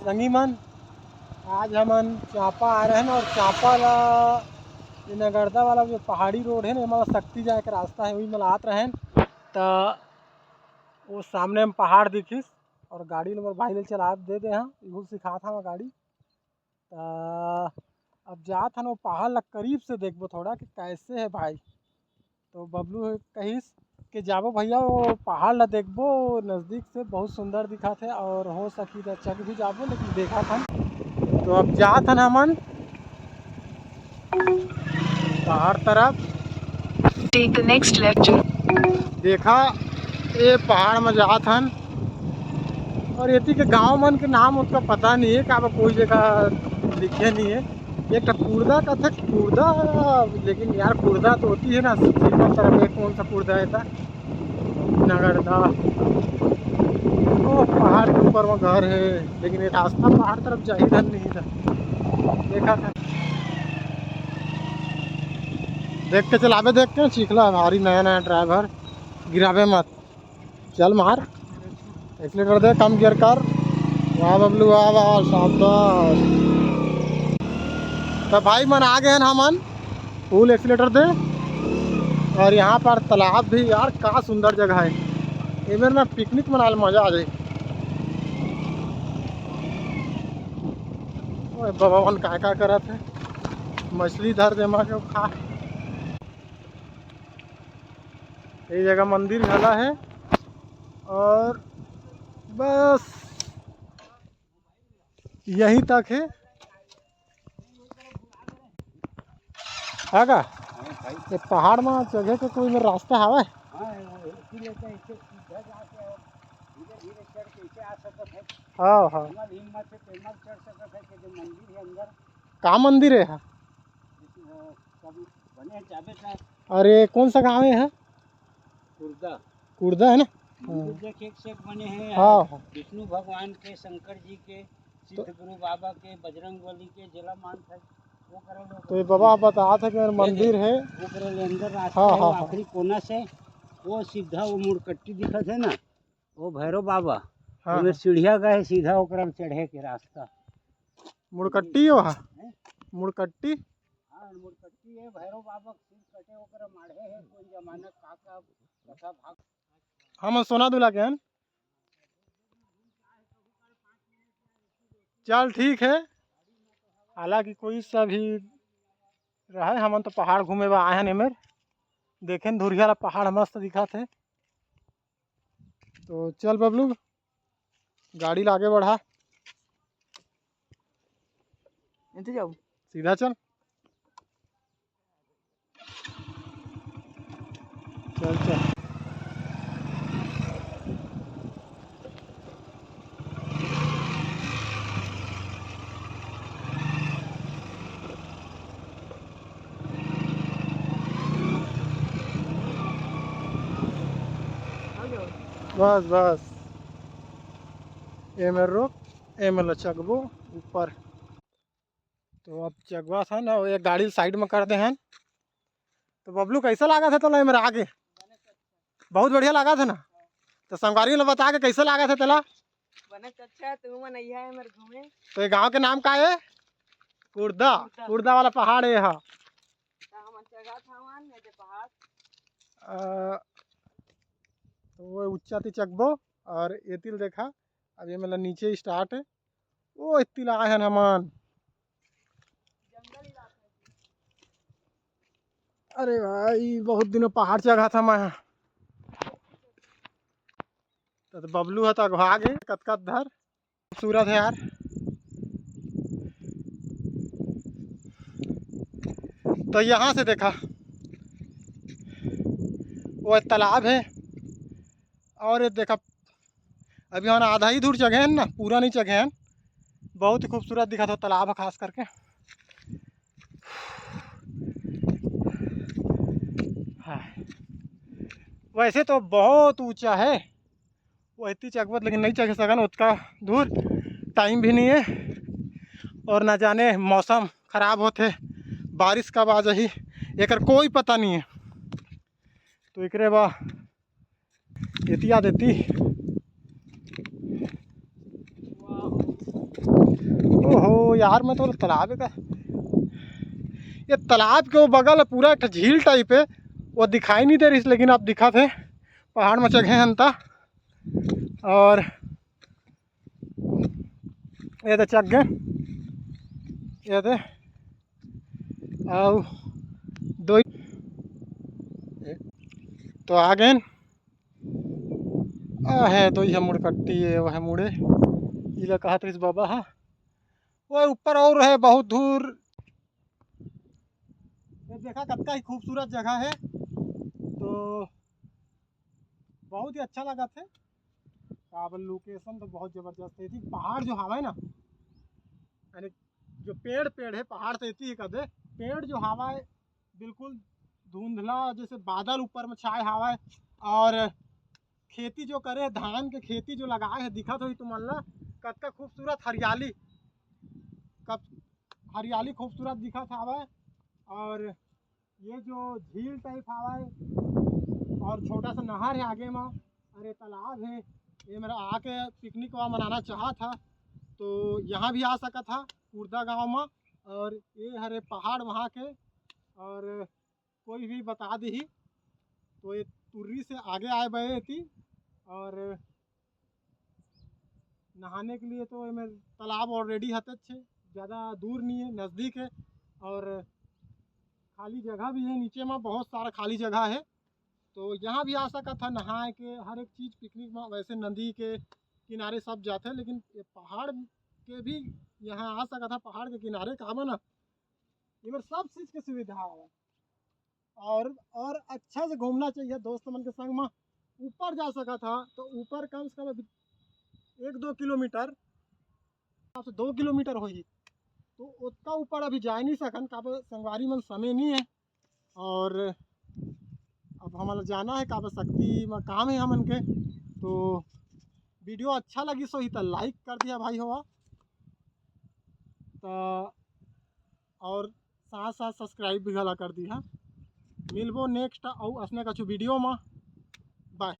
संगी मन आज हमन चांपा आ रहे हैं और चांपा ला नगरदा वाला जो पहाड़ी रोड है ना मतलब शक्ति जाए का रास्ता है वही में आत रहे तो वो सामने में पहाड़ दिखिस और गाड़ी नंबर भाई ले चला दे दे हाँ इहू सिखा था गाड़ी तो अब जात हन वो पहाड़ ला करीब से देखबो थोड़ा कि कैसे है भाई। तो बबलू कहिस कि जाबो भैया वो पहाड़ ला देखबो नज़दीक से बहुत सुंदर दिखा थे और हो सकी तो चक भी जाबो लेकिन देखा था। तो अब जात हन हमन पहाड़ तरफ टेक द नेक्स्ट लेफ्ट। देखा ये पहाड़ में जात हन और ये के गांव मन के नाम उसका पता नहीं है का कोई जगह लिखे नहीं है। एक कुर्दा का था कुर्दा लेकिन यार कुर्दा तो होती है ना सीधा तरफ में कौन सा कुर्दा है था नगरदा वो पहाड़ के ऊपर में घर है लेकिन ये रास्ता पहाड़ तरफ जा ही नहीं था देखा था। देख के चलावे देख के सीखला हमारी नया नया ड्राइवर गिरावे मत चल मार एक्सीलेटर दे कम गियर कर वाह बबलू वाह वाह शाबाश। तो भाई मन आ गए हैं हमन फुल एक्सीलेटर दे और यहाँ पर तालाब भी यार का सुंदर जगह है ये मेरे ना पिकनिक मनाने मजा आ जाए। बाबा मन का करा थे मछली धर दे माँ के खा। ये जगह मंदिर घला है और बस यहीं तक है आगा ये पहाड़ में जगह के कोई मेरा रास्ता हवा है। हाँ हाँ का मंदिर है हाँ? अरे कौन सा गाँव है कुर्दा कुर्दा है ना देख एक से एक बने हैं हाँ हाँ विष्णु भगवान के शंकर जी के सिद्ध गुरु बाबा के बजरंग बली के जिला मान था वो करो। तो ये बाबा बता था कि मंदिर है वो करो अंदर रास्ता हाँ है हाँ आखिरी कोना से वो सीधा वो मुड़कट्टी दिखत है ना वो भैरव बाबा हाँ उधर सीढ़िया गए सीधा ओकरा चढ़े के रास्ता मुड़कट्टी हो मुड़कट्टी हाँ मुड़कट्टी है भैरव बाबा सिर कटे ओकरा माढ़े है कोई जमाना का कथा भाग हम सोना दूल्हा के हन चल ठीक है हालांकि कोई सा भी रहे हम तो पहाड़ घूमे बा आए हैं एमेर देखें धुरिया पहाड़ मस्त दिखा थे। तो चल बबलू गाड़ी ला आगे बढ़ा जाओ सीधा चल चल चल बस बस ए में रोक ए में लचकबो ऊपर। तो अब चकवा था ना एक गाड़ी साइड में कर दे हैं। तो बबलू कैसा लगा था तो मेरा आगे बहुत बढ़िया लगा था ना तो संगवारी ने बता के कैसे लगा था तेला अच्छा तू मन है मेरे घूमे। तो ये गांव के नाम का है कुर्दा कुर्दा वाला पहाड़ है यहाँ तो वो ऊंचा ती चकबो और ये तिल देखा अब ये मतलब नीचे स्टार्ट है वो इतिल आए हैं हमन। अरे भाई बहुत दिनों पहाड़ चढ़ा था मैं तो बबलू है तो भागे कतकत धर खूबसूरत है यार। तो यहाँ से देखा वो तालाब है और ये देखा अभी हम आधा ही दूर जगह है ना पूरा नहीं जगह है बहुत ही खूबसूरत दिखा था तालाब है खास करके। हाँ वैसे तो बहुत ऊंचा है वो इतनी चकवत लेकिन नहीं चढ़ सकन उसका दूर टाइम भी नहीं है और ना जाने मौसम ख़राब होते बारिश कब आ जाही एक कोई पता नहीं है। तो एकरे बा एतिया देती यार मैं तो तालाब का, ये तालाब के वो बगल है पूरा एक झील टाइप है, वो दिखाई नहीं दे रही, लेकिन आप दिखा थे पहाड़ में चढ़े हनता। और ये तो चक गए, ये तो दो तो आ गए है। तो यह मुड़कट्टी है, वह मुड़े इला कहा था इस बाबा। हाँ वो ऊपर और है बहुत दूर। ये देखा कितना ही खूबसूरत जगह है, तो बहुत ही अच्छा लगा थे। काबल लोकेशन तो बहुत ज़बरदस्त है थी। पहाड़ जो हवा है ना, यानी जो पेड़ है पहाड़ से इतनी कदे पेड़ जो हवा है बिल्कुल धुंधला, जैसे बादल ऊपर में छाए हवा है। और खेती जो करे, धान के खेती जो लगाए है, दिखा तो ही तुम अल्लाह कितना खूबसूरत हरियाली, कब हरियाली खूबसूरत दिखा था हवा है। और ये जो झील टाइप हवा है और छोटा सा नहर है आगे में, अरे तालाब है। ये मेरा आके पिकनिक वहाँ मनाना चाहा था, तो यहाँ भी आ सका था कुर्दा गांव में। और ये हरे पहाड़ वहाँ के, और कोई भी बता दी, तो ये तुर्री से आगे आए बहे थी। और नहाने के लिए तो ये मेरे तालाब ऑलरेडी हते छे, ज़्यादा दूर नहीं है, नज़दीक है। और खाली जगह भी है नीचे में, बहुत सारा खाली जगह है, तो यहाँ भी आ सका था नहाए के हर एक चीज़ पिकनिक में। वैसे नदी के किनारे सब जाते हैं, लेकिन ये पहाड़ के भी यहाँ आ सका था। पहाड़ के किनारे कहा ना, इधर सब चीज़ की सुविधा है। और अच्छा से घूमना चाहिए दोस्त मन के संग में। ऊपर जा सका था, तो ऊपर कम से कम 1-2 किलोमीटर, 2 किलोमीटर होगी, तो उसका ऊपर अभी जा नहीं सकन, का संगवारी मन समय नहीं है। और अब हमारा जाना है, का शक्ति में काम है हमन के। तो वीडियो अच्छा लगी सो ही तो लाइक कर दिया भाई हुआ, तो और साथ साथ सब्सक्राइब भी गला कर दी है। मिलबो नेक्स्ट और असने का वीडियो में। बाय।